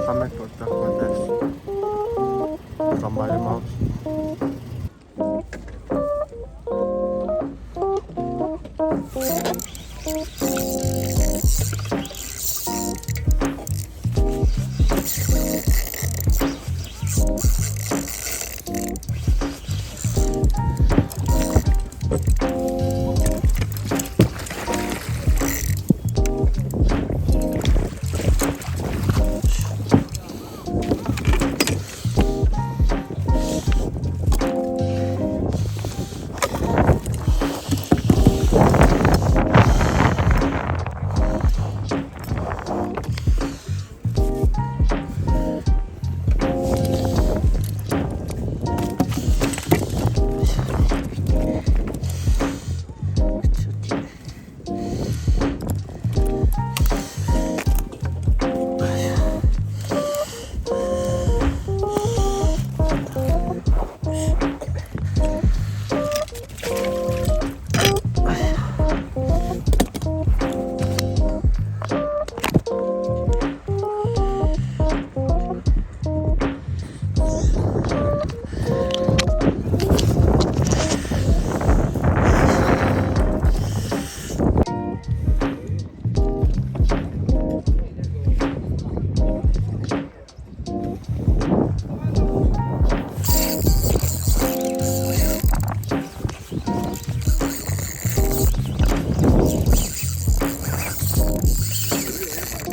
カメ撮った方です。頑張ります。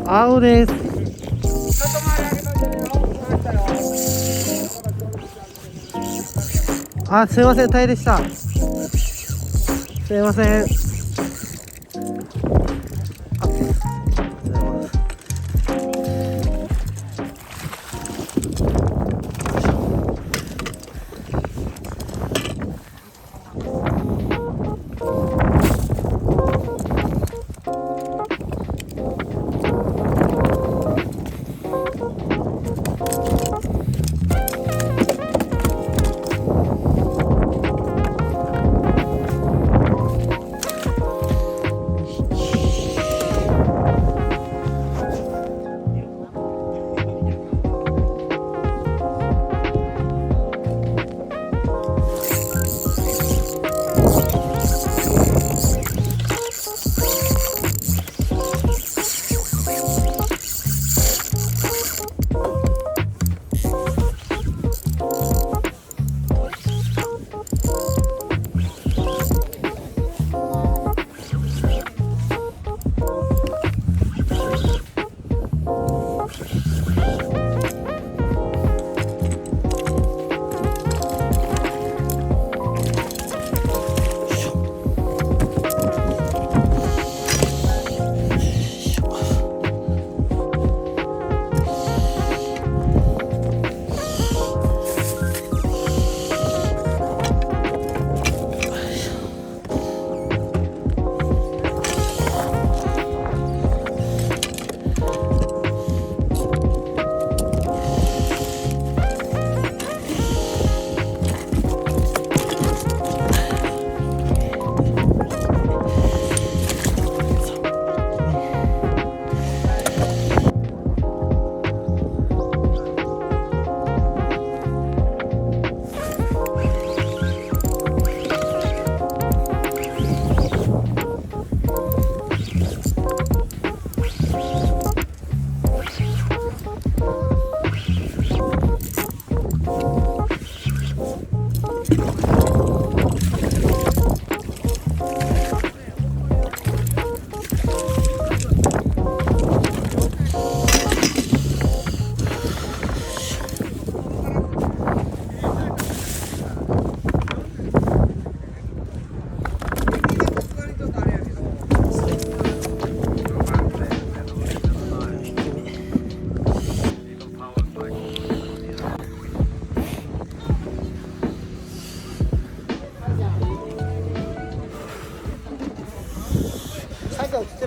青です。あ、すいません、タイでした。すいません。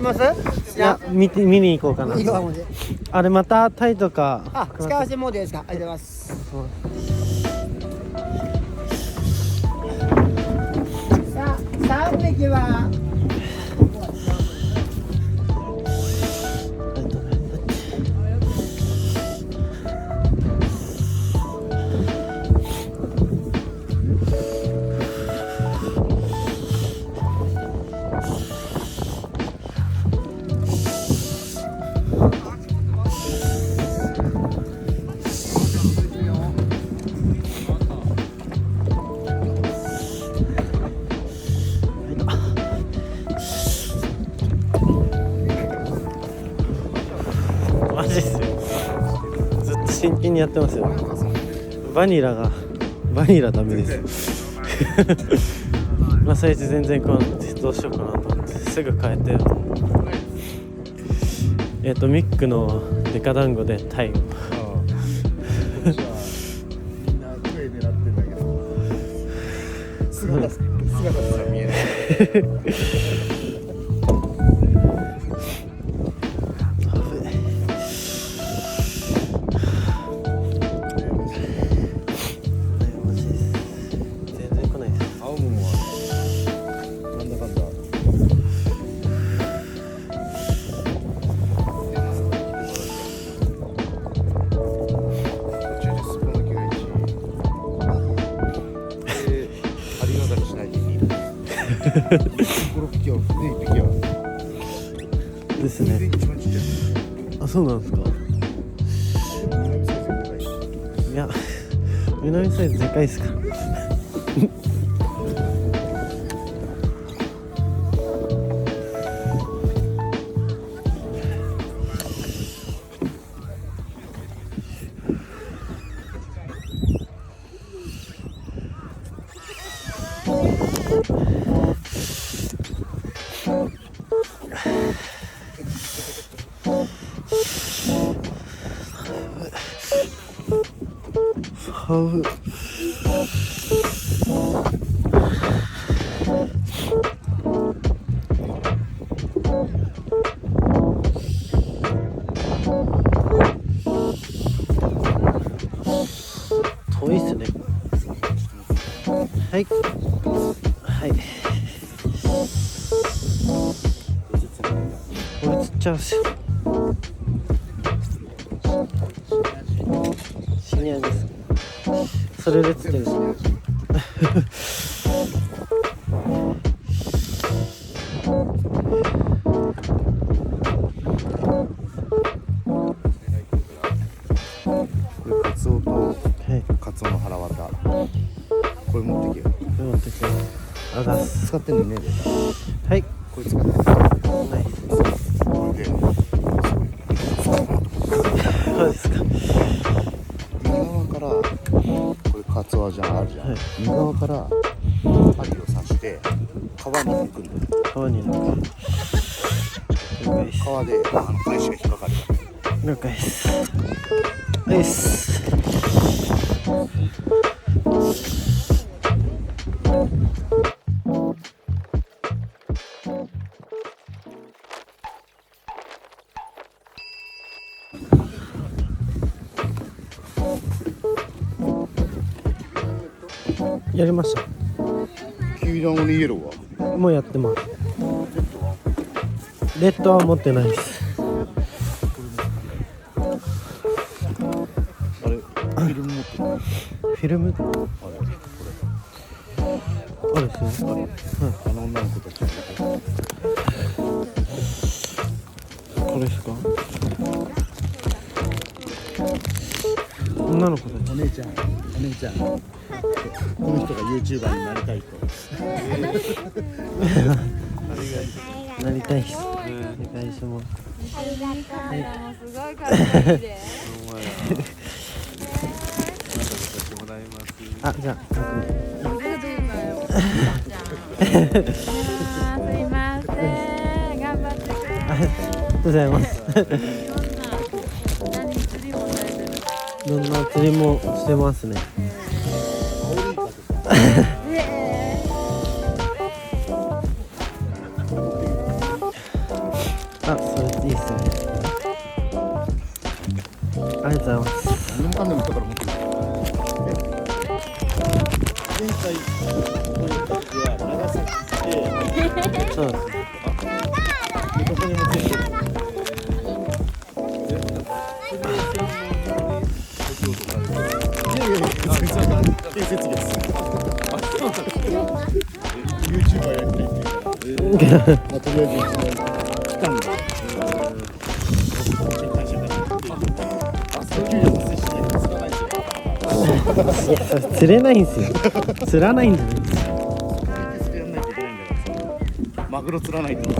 てます？いや、見に行こうかな。あれまたタイとか。あ、使わせてもうですか。ありがとうございます。さあ、3匹は。マジっすよ。ずっと真剣にやってますよ。バニラダメですまあサイズ全然来なくてどうしようかなと思ってすぐ変えて、ミックのデカ団子でタイをじゃあみんな声狙ってんだけど姿すら見えない5、6匹はね、1匹はですね。あ、そうなんですか。いや、南サイズでかいですか遠いっすね。はい。はい。これ釣っちゃうっすよ。シニアです。それで釣ってる。カツオとカツオの腹渡、これ持ってけよ。持ってきて。あざっす。使ってんのね。はい。これ使ってんの。はい。これでそうですか。右側からこれカツオあるじゃん、はい、右側から針を刺して川に抜くんだよ。川に抜く。了解です。川で返しが引っかかる。了解です。です。やりました。キウイ団子にイエローはもうやってます。レッドは持ってないです。あれフィルム持ってる。フィルム？あれですね。あの女の子たちこれですか？女の子たち。お姉ちゃんこの人が YouTuber になりたいとなりたいです。お願いします。ありがとう。もうすごいかっこいいで。あ、じゃあ。すいません。頑張ってください。ありがとうございます。どんな釣りもしてますね。あ、それいいっすね。ありがとうございます。何でもかんでも人から持ってる。前回こういう時は長崎でそうです。ここに持ってる。建設業です。YouTuber やりたいっていうから、まあとりあえず1年来たんだ。いやそれ釣れないんすよ。釣らないんだよ。釣りやんないといけないんだからさ、マグロ釣らないと。メ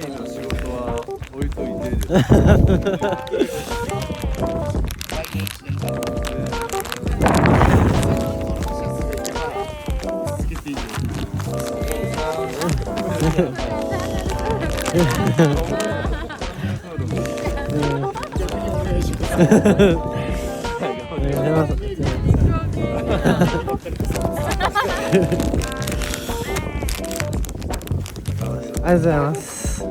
インの仕事は置いといて。ありがとうございます。